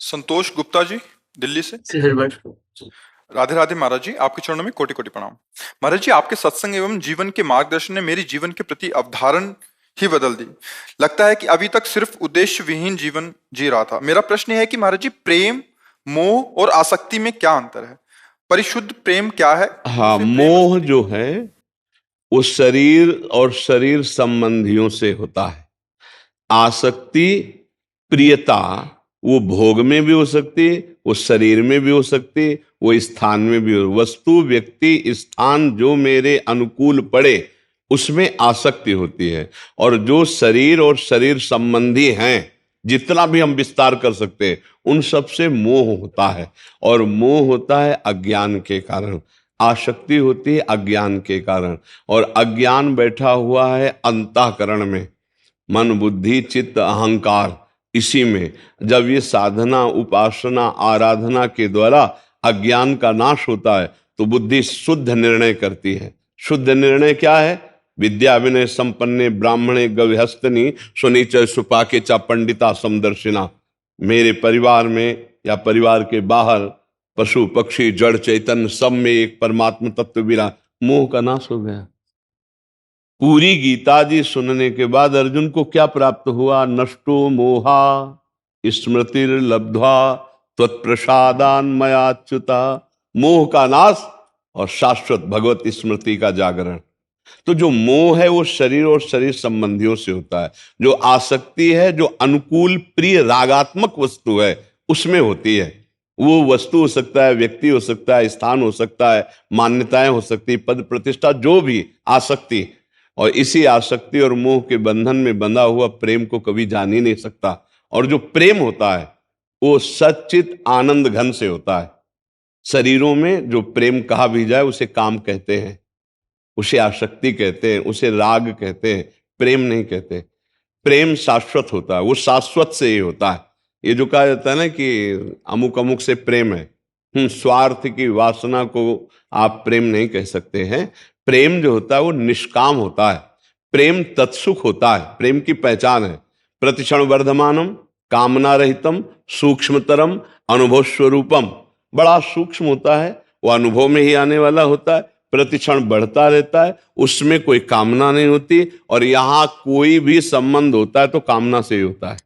संतोष गुप्ता जी, दिल्ली से। राधे राधे महाराज जी, आपके चरणों में कोटि कोटि प्रणाम। महाराज जी, आपके सत्संग एवं जीवन के मार्गदर्शन ने मेरी जीवन के प्रति अवधारण ही बदल दी। लगता है कि अभी तक सिर्फ उद्देश्य विहीन जीवन जी रहा था। मेरा प्रश्न है कि महाराज जी, प्रेम, मोह और आसक्ति में क्या अंतर है? परिशुद्ध प्रेम क्या है? हाँ, मोह जो है वो शरीर और शरीर संबंधियों से होता है। आसक्ति, प्रियता, वो भोग में भी हो सकती है, वो शरीर में भी हो सकती है, वो स्थान में भी हो। वस्तु, व्यक्ति, स्थान जो मेरे अनुकूल पड़े उसमें आसक्ति होती है। और जो शरीर और शरीर संबंधी हैं, जितना भी हम विस्तार कर सकते हैं, उन सब से मोह होता है। और मोह होता है अज्ञान के कारण, आसक्ति होती है अज्ञान के कारण। और अज्ञान बैठा हुआ है अंतःकरण में, मन, बुद्धि, चित्त, अहंकार, इसी में। जब ये साधना, उपासना, आराधना के द्वारा अज्ञान का नाश होता है तो बुद्धि शुद्ध निर्णय करती है। शुद्ध निर्णय क्या है? विद्या विनय संपन्ने ब्राह्मणे गविहस्तनी सुनीच सुपाके चा पंडिता समदर्शिना। मेरे परिवार में या परिवार के बाहर पशु पक्षी जड़ चैतन्य सब में एक परमात्मा तत्व विरा। मोह का नाश हो गया। पूरी गीता जी सुनने के बाद अर्जुन को क्या प्राप्त हुआ? नष्टो मोहा स्मृतिर्लब्ध्वा त्वत्प्रसादान मयाच्युता। मोह का नाश और शाश्वत भगवत स्मृति का जागरण। तो जो मोह है वो शरीर और शरीर संबंधियों से होता है। जो आसक्ति है, जो अनुकूल प्रिय रागात्मक वस्तु है, उसमें होती है। वो वस्तु हो सकता है, व्यक्ति हो सकता है, स्थान हो सकता है, मान्यताएं हो सकती है, पद प्रतिष्ठा, जो भी आसक्ति। और इसी आसक्ति और मोह के बंधन में बंधा हुआ प्रेम को कभी जान ही नहीं सकता। और जो प्रेम होता है वो सच्चित आनंद घन से होता है। शरीरों में जो प्रेम कहा भी जाए उसे काम कहते हैं, उसे आसक्ति कहते हैं, उसे राग कहते हैं, प्रेम नहीं कहते। प्रेम शाश्वत होता है, वो शाश्वत से ही होता है। ये जो कहा जाता है ना कि अमुक अमुक से प्रेम है, स्वार्थ की वासना को आप प्रेम नहीं कह सकते हैं। प्रेम जो होता है वो निष्काम होता है। प्रेम तत्सुख होता है। प्रेम की पहचान है प्रतिक्षण वर्धमानम, कामना रहितम, सूक्ष्मतरम, अनुभव स्वरूपम। बड़ा सूक्ष्म होता है, वो अनुभव में ही आने वाला होता है, प्रतिक्षण बढ़ता रहता है, उसमें कोई कामना नहीं होती। और यहां कोई भी संबंध होता है तो कामना से ही होता है।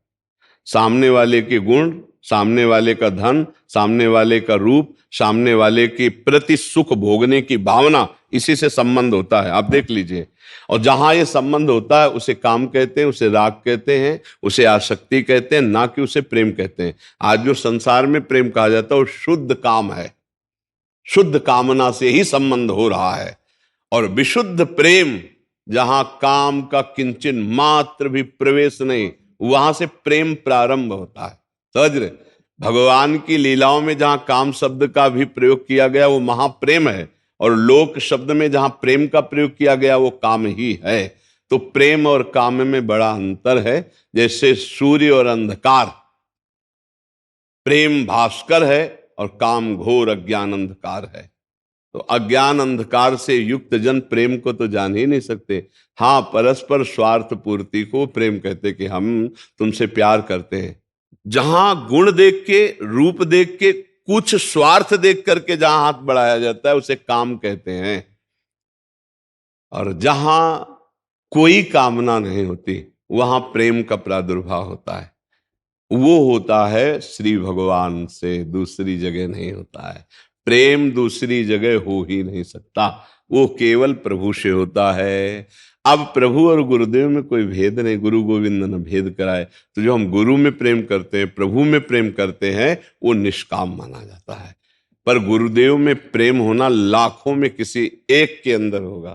सामने वाले के गुण, सामने वाले का धन, सामने वाले का रूप, सामने वाले के प्रति सुख भोगने की भावना, इसी से संबंध होता है। आप देख लीजिए। और जहां ये संबंध होता है उसे काम कहते हैं, उसे राग कहते हैं, उसे आसक्ति कहते हैं, ना कि उसे प्रेम कहते हैं। आज जो संसार में प्रेम कहा जाता है वो शुद्ध काम है, शुद्ध कामना से ही संबंध हो रहा है। और विशुद्ध प्रेम, जहां काम का किंचन मात्र भी प्रवेश नहीं, वहां से प्रेम प्रारंभ होता है। समझ रहे? भगवान की लीलाओं में जहां काम शब्द का भी प्रयोग किया गया वो महाप्रेम है, और लोक शब्द में जहां प्रेम का प्रयोग किया गया वो काम ही है। तो प्रेम और काम में बड़ा अंतर है। जैसे सूर्य और अंधकार, प्रेम भास्कर है और काम घोर अज्ञान अंधकार है। तो अज्ञान अंधकार से युक्त जन प्रेम को तो जान ही नहीं सकते। हाँ, परस्पर स्वार्थ पूर्ति को प्रेम कहते कि हम तुमसे प्यार करते हैं। जहां गुण देख के, रूप देख के, कुछ स्वार्थ देख करके जहां हाथ बढ़ाया जाता है उसे काम कहते हैं। और जहां कोई कामना नहीं होती वहां प्रेम का प्रादुर्भाव होता है। वो होता है श्री भगवान से, दूसरी जगह नहीं होता है। प्रेम दूसरी जगह हो ही नहीं सकता, वो केवल प्रभु से होता है। अब प्रभु और गुरुदेव में कोई भेद नहीं, गुरु गोविंद ने भेद कराए। तो जो हम गुरु में प्रेम करते हैं, प्रभु में प्रेम करते हैं, वो निष्काम माना जाता है। पर गुरुदेव में प्रेम होना लाखों में किसी एक के अंदर होगा।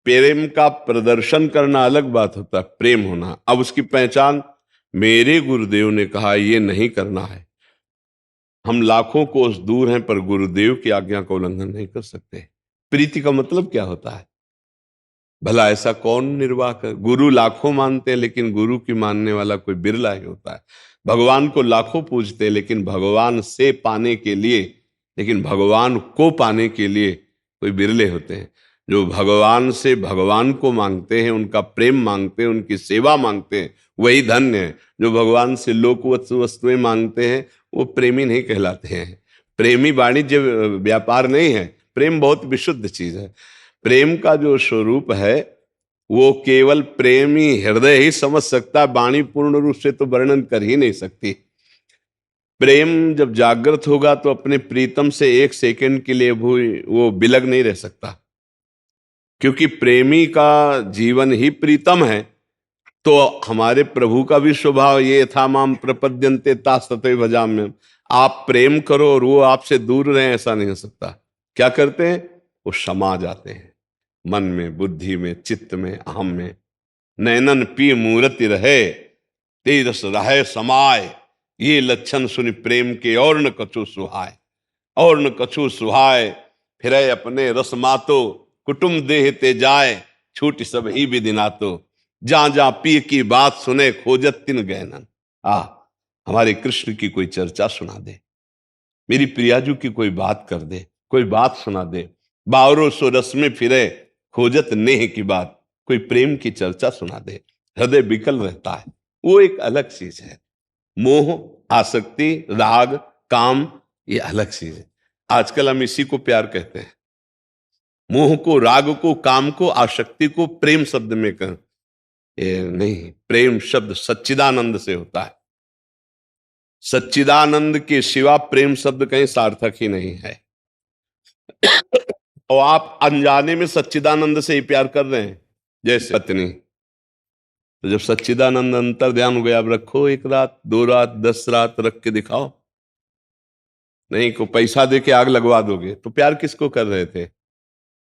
प्रेम का प्रदर्शन करना अलग बात होता है, प्रेम होना। अब उसकी पहचान, मेरे गुरुदेव ने कहा ये नहीं करना है। हम लाखों कोस दूर हैं पर गुरुदेव की आज्ञा का उल्लंघन नहीं कर सकते। प्रीति का मतलब क्या होता है? भला ऐसा कौन निर्वाह कर? गुरु लाखों मानते हैं लेकिन गुरु की मानने वाला कोई बिरला ही होता है। भगवान को लाखों पूजते हैं लेकिन भगवान से पाने के लिए, लेकिन भगवान को पाने के लिए कोई बिरले होते हैं। जो भगवान से भगवान को मांगते हैं, उनका प्रेम मांगते हैं, उनकी सेवा मांगते हैं, वही धन्य है। जो भगवान से लोक वस्तुएं मांगते हैं, वो प्रेमी नहीं कहलाते हैं। प्रेमी वाणिज्य व्यापार नहीं है। प्रेम बहुत विशुद्ध चीज है। प्रेम का जो स्वरूप है वो केवल प्रेमी हृदय ही समझ सकता है, वाणी पूर्ण रूप से तो वर्णन कर ही नहीं सकती। प्रेम जब जागृत होगा तो अपने प्रीतम से एक सेकंड के लिए भी वो बिलग नहीं रह सकता, क्योंकि प्रेमी का जीवन ही प्रीतम है। तो हमारे प्रभु का भी स्वभाव ये था, माम प्रपद्यन्ते तास्तते भजाम्यहम्। आप प्रेम करो और वो आपसे दूर रहे, ऐसा नहीं हो सकता। क्या करते हैं? वो समा जाते हैं मन में, बुद्धि में, चित्त में, अहम में। नैनन पी मूर्ति रहे, तेजस रहे समाय। ये लक्षण सुनि प्रेम के और न कछु सुहाय, और न कछु सुहाय। फिर अपने रस मातो, कुटुम देह ते जाए। छूट सब ही विदिनातो, जहां जहां पी की बात सुने, खोजत तिन गहनन। हमारे कृष्ण की कोई चर्चा सुना दे, मेरी प्रियाजू की कोई बात कर दे, कोई बात सुना दे। बावरो सो रस में फिरे, खोजत नेह की बात। कोई प्रेम की चर्चा सुना दे, हृदय विकल रहता है। वो एक अलग चीज है। मोह, आसक्ति, राग, काम, ये अलग चीज है। आजकल हम इसी को प्यार कहते हैं। मोह को, राग को, काम को, आसक्ति को प्रेम शब्द में कह, ये नहीं। प्रेम शब्द सच्चिदानंद से होता है। सच्चिदानंद के सिवा प्रेम शब्द कहीं सार्थक ही नहीं है। और आप अनजाने में सच्चिदानंद से ही प्यार कर रहे हैं। जैसे पत्नी, तो जब सच्चिदानंद अंतर ध्यान हो गया, अब रखो 1 रात, 2 रात, 10 रात रख के दिखाओ। नहीं को पैसा दे के आग लगवा दोगे। तो प्यार किसको कर रहे थे?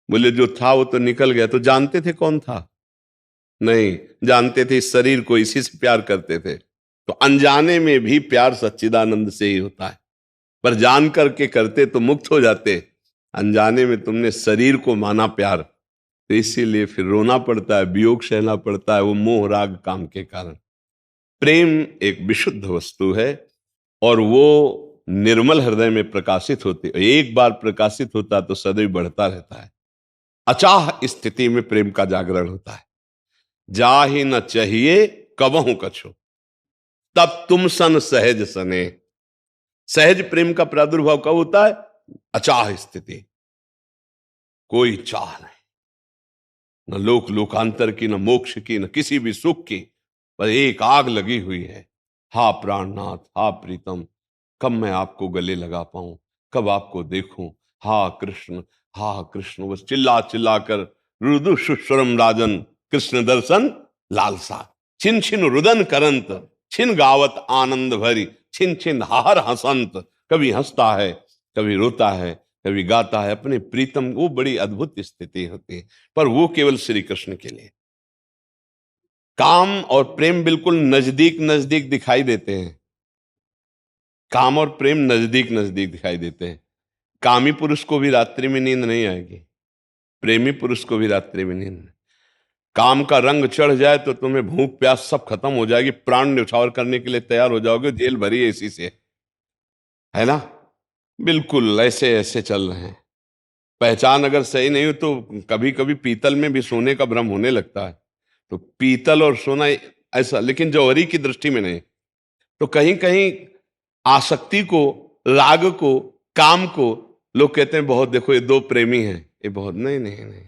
बोले जो था वो तो निकल गया। तो जानते थे कौन था? नहीं जानते थे, इस शरीर को, इसी से प्यार करते थे। तो अनजाने में भी प्यार सच्चिदानंद से ही होता है। पर जान करके करते तो मुक्त हो जाते। अनजाने में तुमने शरीर को माना प्यार, तो इसीलिए फिर रोना पड़ता है, वियोग सहना पड़ता है, वो मोह राग काम के कारण। प्रेम एक विशुद्ध वस्तु है और वो निर्मल हृदय में प्रकाशित होती है। एक बार प्रकाशित होता तो सदैव बढ़ता रहता है। अचाह स्थिति में प्रेम का जागरण होता है। जा ही न चाहिए कबहू कछो, तब तुम सन सहज सने। सहज प्रेम का प्रादुर्भाव कब होता है? अचाह स्थिति, कोई चाह नहीं, न लोक लोकांतर की, न मोक्ष की, न किसी भी सुख की, पर एक आग लगी हुई है। हा प्राणनाथ, हा प्रीतम, कब मैं आपको गले लगा पाऊं, कब आपको देखूं। हा कृष्ण, हा कृष्ण, बस चिल्ला चिल्ला कर रुदु सुस्वरम राजन, कृष्ण दर्शन लालसा। छिन छिन रुदन करंत, छिन गावत आनंद भरी, छिन छिन हाहर हसंत। कभी हंसता है, कभी रोता है, कभी गाता है अपने प्रीतम। वो बड़ी अद्भुत स्थिति होती है, पर वो केवल श्री कृष्ण के लिए। काम और प्रेम बिल्कुल नजदीक नजदीक दिखाई देते हैं। काम और प्रेम नजदीक नजदीक दिखाई देते हैं। कामी पुरुष को भी रात्रि में नींद नहीं आएगी, प्रेमी पुरुष को भी रात्रि में नींद। काम का रंग चढ़ जाए तो तुम्हें भूख प्यास सब खत्म हो जाएगी, प्राण न्यौछावर करने के लिए तैयार हो जाओगे। जेल भरी है इसी से, है ना? बिल्कुल ऐसे ऐसे चल रहे हैं। पहचान अगर सही नहीं हो तो कभी कभी पीतल में भी सोने का भ्रम होने लगता है। तो पीतल और सोना ऐसा, लेकिन जौहरी की दृष्टि में नहीं। तो कहीं कहीं आसक्ति को, राग को, काम को लोग कहते हैं बहुत, देखो ये 2 प्रेमी हैं, ये बहुत। नहीं नहीं नहीं,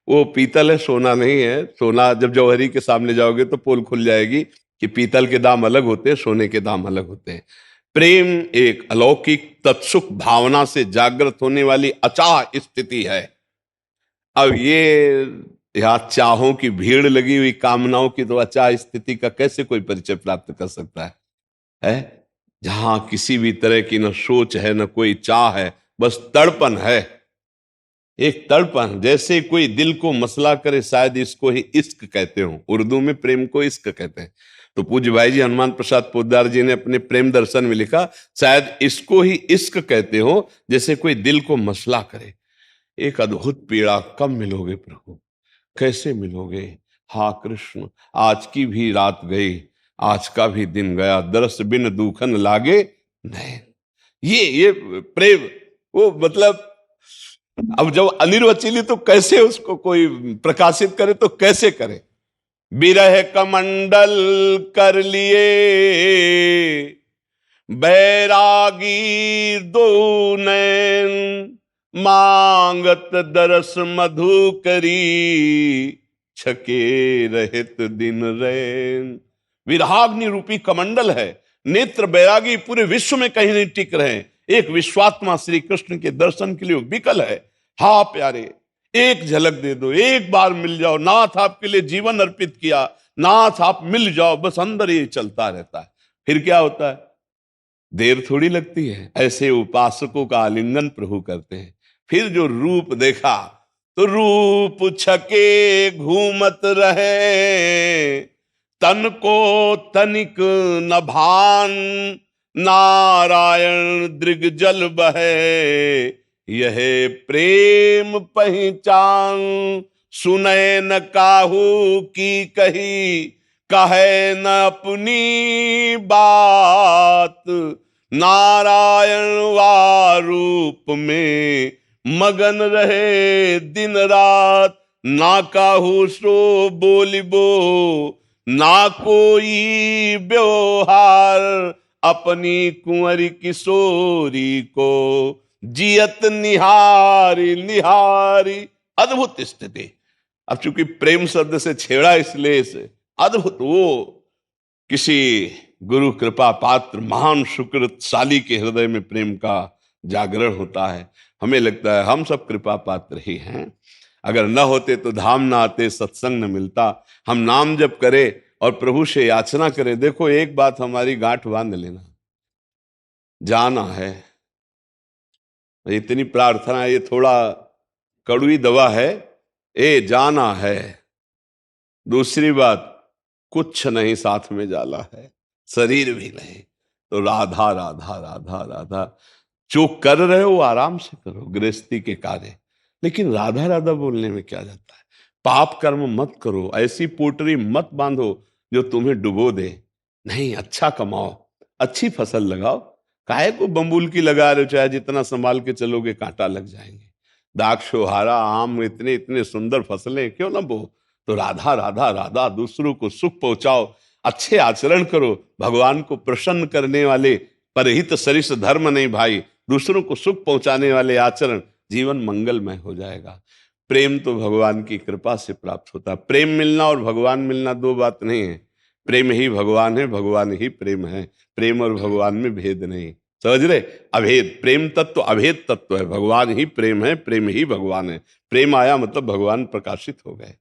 वो पीतल है, सोना नहीं है। सोना जब जौहरी के सामने जाओगे तो पोल खुल जाएगी कि पीतल के दाम अलग होते हैं, सोने के दाम अलग होते हैं। प्रेम एक अलौकिक तत्सुख भावना से जागृत होने वाली अचाह स्थिति है। अब ये यहाँ चाहों की भीड़ लगी हुई, कामनाओं की, तो अचाह स्थिति का कैसे कोई परिचय प्राप्त कर सकता है? जहां किसी भी तरह की न सोच है, न कोई चाह है, बस तड़पन है। एक तड़पन, जैसे कोई दिल को मसला करे, शायद इसको ही इश्क कहते हो। उर्दू में प्रेम को इश्क कहते हैं। तो पूज्य भाई जी हनुमान प्रसाद पोद्दार जी ने अपने प्रेम दर्शन में लिखा, शायद इसको ही इश्क कहते हो, जैसे कोई दिल को मसला करे। एक अद्भुत पीड़ा, कब मिलोगे प्रभु, कैसे मिलोगे? हा कृष्ण, आज की भी रात गई, आज का भी दिन गया, दरस बिन दूखन लागे नहीं। ये प्रेम, वो मतलब अब जब अनिर्वचनीय तो कैसे उसको कोई प्रकाशित करे, तो कैसे करे? बिरह कमंडल कर लिए बैरागी दो नैन, मांगत दरस मधु करी, छके रहित दिन रैन। विराग्नि रूपी कमंडल है, नेत्र बैरागी पूरे विश्व में कहीं नहीं टिक रहे, एक विश्वात्मा श्री कृष्ण के दर्शन के लिए विकल है। हा प्यारे, एक झलक दे दो, एक बार मिल जाओ, नाथ आपके लिए जीवन अर्पित किया, नाथ आप मिल जाओ, बस अंदर ये चलता रहता है। फिर क्या होता है, देर थोड़ी लगती है, ऐसे उपासकों का आलिंगन प्रभु करते हैं। फिर जो रूप देखा तो रूप छके घूमत रहे, तन को तनिक न भान, नारायण दृग जल बहे, यह प्रेम पहचान। सुने न काहू की कही, कहे न अपनी बात, नारायण वारूप में मगन रहे दिन रात। ना काहू सो बोलिबो, ना कोई व्यवहार, अपनी कुंवरी किशोरी को जियत निहारी निहारी। अद्भुत स्थिति। अब चूंकि प्रेम शब्द से छेड़ा इसलिए से अद्भुत, वो किसी गुरु कृपा पात्र महान सुकृतशाली के हृदय में प्रेम का जागरण होता है। हमें लगता है हम सब कृपा पात्र ही हैं, अगर न होते तो धाम ना आते, सत्संग न मिलता। हम नाम जप करें और प्रभु से याचना करें। देखो एक बात हमारी गांठ बांध लेना, जाना है। इतनी प्रार्थना, ये थोड़ा कड़वी दवा है, ए जाना है। दूसरी बात, कुछ नहीं साथ में जाला है, शरीर भी नहीं, तो राधा राधा राधा राधा। जो कर रहे हो आराम से करो, गृहस्थी के कार्य, लेकिन राधा राधा बोलने में क्या जाता है। पाप कर्म मत करो, ऐसी पोटरी मत बांधो जो तुम्हें डुबो दे। नहीं, अच्छा कमाओ, अच्छी फसल लगाओ। काहे को बम्बुल की लगा रहे हो, चाहे जितना संभाल के चलोगे कांटा लग जाएंगे। दाक्षोहारा आम, इतने इतने सुंदर फसलें क्यों ना बो। तो राधा राधा राधा, दूसरों को सुख पहुंचाओ, अच्छे आचरण करो। भगवान को प्रसन्न करने वाले परहित सरिस धर्म नहीं भाई, दूसरों को सुख पहुंचाने वाले आचरण, जीवन मंगलमय हो जाएगा। प्रेम तो भगवान की कृपा से प्राप्त होता है। प्रेम मिलना और भगवान मिलना दो बात नहीं है। प्रेम ही भगवान है, भगवान ही प्रेम है। प्रेम और भगवान में भेद नहीं, समझ रहे। अभेद, प्रेम तत्व अभेद तत्व है। भगवान ही प्रेम है, प्रेम ही भगवान है। प्रेम आया मतलब भगवान प्रकाशित हो गए।